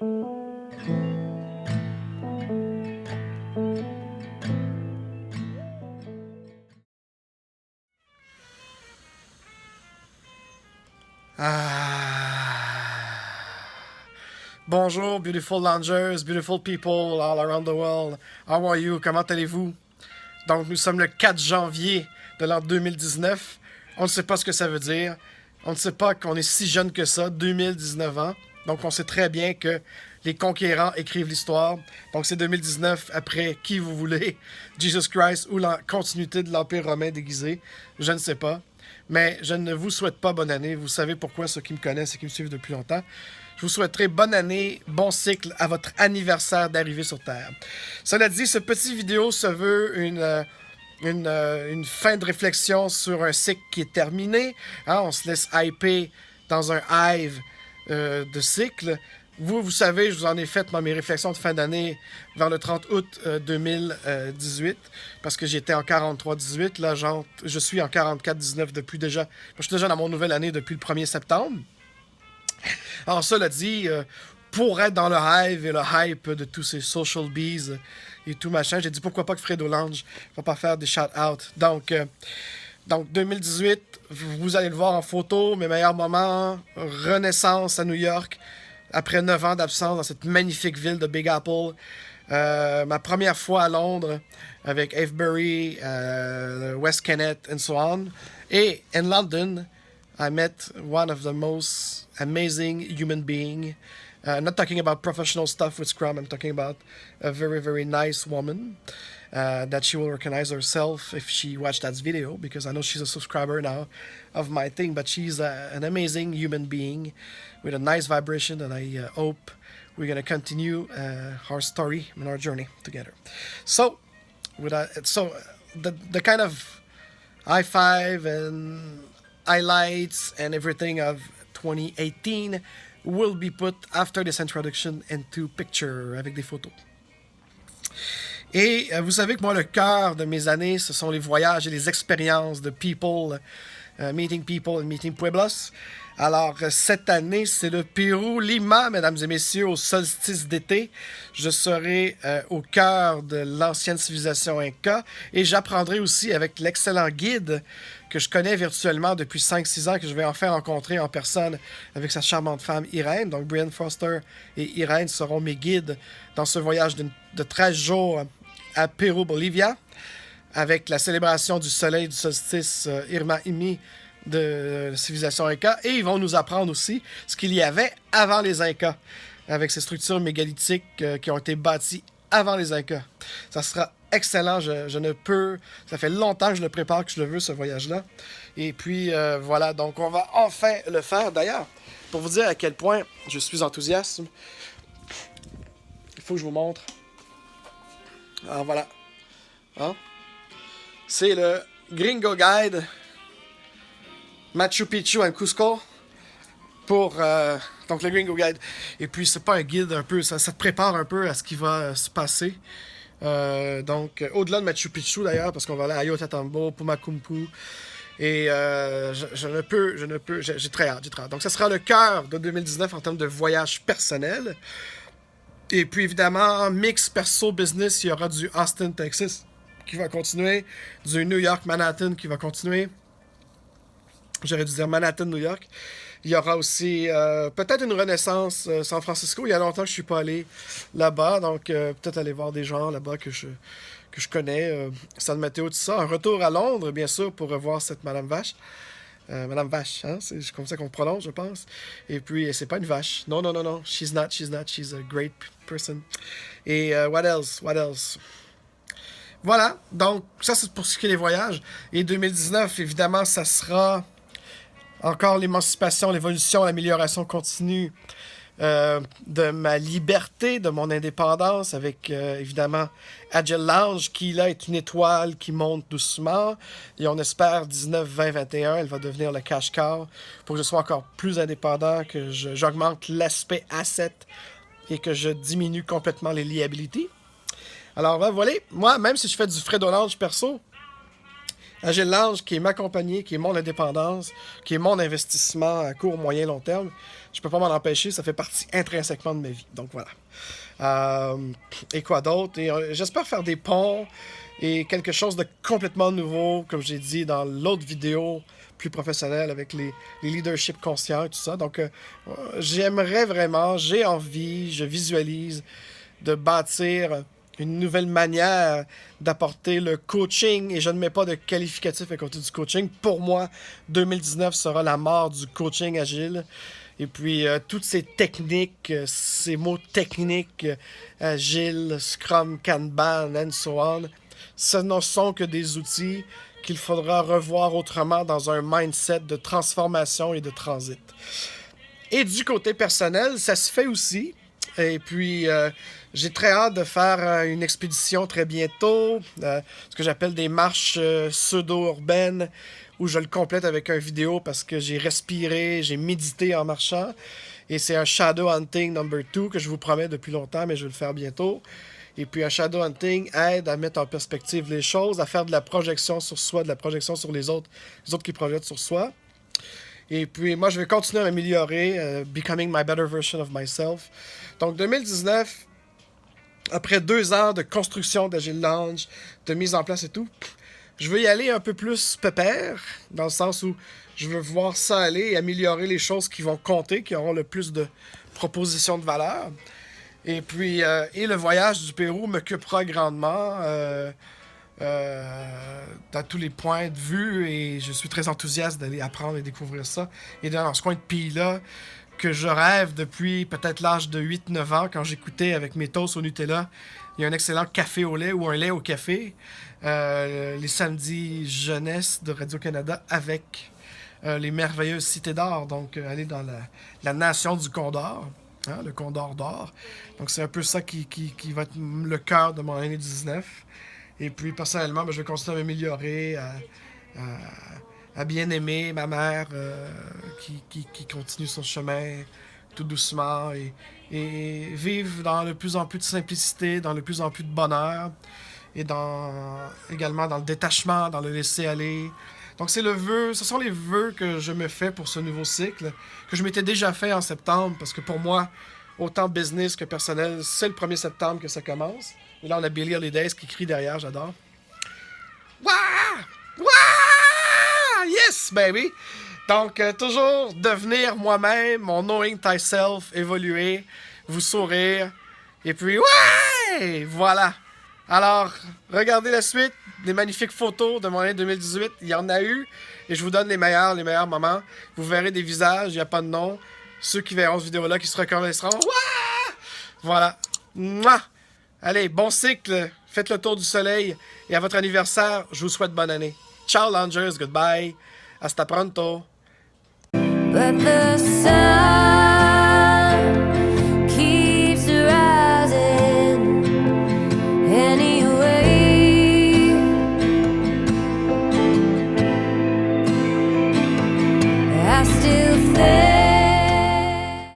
Bonjour, beautiful loungers, beautiful people all around the world. How are you? Comment allez-vous? Donc, nous sommes le 4 janvier de l'an 2019. On ne sait pas ce que ça veut dire. On ne sait pas qu'on est si jeune que ça, 2019 ans. Donc, on sait très bien que les conquérants écrivent l'histoire. Donc, c'est 2019 après qui vous voulez, Jesus Christ ou la continuité de l'Empire romain déguisé. Je ne sais pas. Mais je ne vous souhaite pas bonne année. Vous savez pourquoi, ceux qui me connaissent et qui me suivent depuis longtemps. Je vous souhaiterais bonne année, bon cycle à votre anniversaire d'arrivée sur Terre. Cela dit, ce petit vidéo se veut une fin de réflexion sur un cycle qui est terminé. Hein, on se laisse hyper dans un hive de cycle. Vous savez, je vous en ai fait dans mes réflexions de fin d'année vers le 30 août 2018, parce que j'étais en 43-18. Là, je suis en 44-19 depuis déjà. Je suis déjà dans mon nouvelle année depuis le 1er septembre. Alors, cela dit, pour être dans le hive et le hype de tous ces social bees et tout machin, j'ai dit pourquoi pas que Fredo Lounge va pas faire des shout-outs. Donc 2018, vous allez le voir en photo, mes meilleurs moments, renaissance à New York, après 9 ans d'absence dans cette magnifique ville de Big Apple. Ma première fois à Londres avec Avebury, West Kennet and so on. Et in London, I met one of the most amazing human being. Not talking about professional stuff with Scrum. I'm talking about a very, very nice woman that she will recognize herself if she watched that video, because I know she's a subscriber now of my thing. But she's an amazing human being with a nice vibration, and I hope we're going to continue our story and our journey together. So, the kind of high five and highlights and everything of 2018 will be put after this introduction into picture avec des photos. Et vous savez que moi, le cœur de mes années, ce sont les voyages et les expériences de people, meeting people and meeting pueblos. Alors, cette année, c'est le Pérou Lima, mesdames et messieurs, au solstice d'été. Je serai au cœur de l'ancienne civilisation Inca et j'apprendrai aussi avec l'excellent guide que je connais virtuellement depuis 5-6 ans, que je vais enfin rencontrer en personne avec sa charmante femme Irène. Donc, Brian Foster et Irène seront mes guides dans ce voyage de 13 jours à Pérou, Bolivia, avec la célébration du soleil du solstice Irma Imi de la civilisation Inca, et ils vont nous apprendre aussi ce qu'il y avait avant les Incas, avec ces structures mégalithiques qui ont été bâties avant les Incas. Ça sera excellent, je ne peux... Ça fait longtemps que je le prépare, que je le veux, ce voyage-là. Et puis, voilà, donc on va enfin le faire. D'ailleurs, pour vous dire à quel point je suis enthousiaste, il faut que je vous montre. Alors, voilà. Hein? C'est le Gringo Guide Machu Picchu and Cusco pour donc le Gringo Guide. Et puis c'est pas un guide un peu, ça te prépare un peu à ce qui va se passer. Donc au-delà de Machu Picchu d'ailleurs, parce qu'on va aller à Ollantaytambo, Pumakumpu. Et j'ai très hâte. Donc ça sera le cœur de 2019 en termes de voyage personnel. Et puis évidemment, mix perso-business, il y aura du Austin, Texas qui va continuer, du New York, Manhattan qui va continuer. J'aurais dû dire Manhattan, New York. Il y aura aussi peut-être une renaissance San Francisco. Il y a longtemps que je ne suis pas allé là-bas. Donc peut-être aller voir des gens là-bas que je connais. San Mateo, tout ça. Un retour à Londres, bien sûr, pour revoir cette Madame Vache. Madame Vache, hein? C'est comme ça qu'on prononce, je pense. Et puis, c'est pas une vache. Non. She's not. She's a great person. Et what else? Voilà. Donc, ça, c'est pour ce qui est des voyages. Et 2019, évidemment, ça sera... Encore l'émancipation, l'évolution, l'amélioration continue de ma liberté, de mon indépendance, avec évidemment Agile Lounge, qui là est une étoile qui monte doucement. Et on espère 19, 20, 21, elle va devenir le cash cow pour que je sois encore plus indépendant, que j'augmente l'aspect asset et que je diminue complètement les liabilities. Alors voilà, moi, même si je fais du Fredo Lounge perso, Agile Lounge, qui est ma compagnie, qui est mon indépendance, qui est mon investissement à court, moyen, long terme, je peux pas m'en empêcher, ça fait partie intrinsèquement de ma vie. Donc voilà. Et quoi d'autre? Et j'espère faire des ponts et quelque chose de complètement nouveau, comme j'ai dit dans l'autre vidéo plus professionnelle avec les leaderships conscients et tout ça. Donc j'aimerais vraiment, j'ai envie, je visualise de bâtir une nouvelle manière d'apporter le coaching, et je ne mets pas de qualificatif à côté du coaching. Pour moi, 2019 sera la mort du coaching agile. Et puis, toutes ces techniques, ces mots techniques, agile, Scrum, Kanban, and so on, ce ne sont que des outils qu'il faudra revoir autrement dans un mindset de transformation et de transit. Et du côté personnel, ça se fait aussi. Et puis, j'ai très hâte de faire une expédition très bientôt, ce que j'appelle des marches pseudo-urbaines, où je le complète avec une vidéo parce que j'ai respiré, j'ai médité en marchant. Et c'est un shadow hunting number 2 que je vous promets depuis longtemps, mais je vais le faire bientôt. Et puis un shadow hunting aide à mettre en perspective les choses, à faire de la projection sur soi, de la projection sur les autres qui projettent sur soi. Et puis moi, je vais continuer à m'améliorer, becoming my better version of myself. Donc 2019, après 2 ans de construction d'Agile Lounge, de mise en place et tout, je veux y aller un peu plus pépère, dans le sens où je veux voir ça aller et améliorer les choses qui vont compter, qui auront le plus de propositions de valeur. Et puis, et le voyage du Pérou m'occupera grandement dans tous les points de vue, et je suis très enthousiaste d'aller apprendre et découvrir ça. Et dans ce coin de pays-là, que je rêve depuis peut-être l'âge de 8-9 ans, quand j'écoutais avec mes toasts au Nutella, il y a un excellent café au lait ou un lait au café, les samedis jeunesse de Radio-Canada avec les merveilleuses cités d'or, donc aller dans la nation du Condor, hein, le Condor d'or. Donc c'est un peu ça qui va être le cœur de mon année 19. Et puis personnellement, je vais continuer à m'améliorer, à bien aimer ma mère qui continue son chemin tout doucement, et vivre dans de plus en plus de simplicité, dans de plus en plus de bonheur, et également dans le détachement, dans le laisser-aller. Donc ce sont les vœux que je me fais pour ce nouveau cycle, que je m'étais déjà fait en septembre, parce que pour moi, autant business que personnel, c'est le 1er septembre que ça commence. Et là, on a Billy Holidays qui crie derrière, j'adore. Wouah! Wouah! Yes, baby! Donc, toujours devenir moi-même, mon knowing thyself, évoluer, vous sourire, et puis, ouais! Voilà! Alors, regardez la suite, des magnifiques photos de mon année 2018, il y en a eu, et je vous donne les meilleurs moments. Vous verrez des visages, il n'y a pas de nom. Ceux qui verront cette vidéo-là, qui se reconnaîtront, ouais! Voilà! Mouah! Allez, bon cycle, faites le tour du soleil, et à votre anniversaire, je vous souhaite bonne année. Ciao, Loungers, goodbye, hasta pronto. But the sun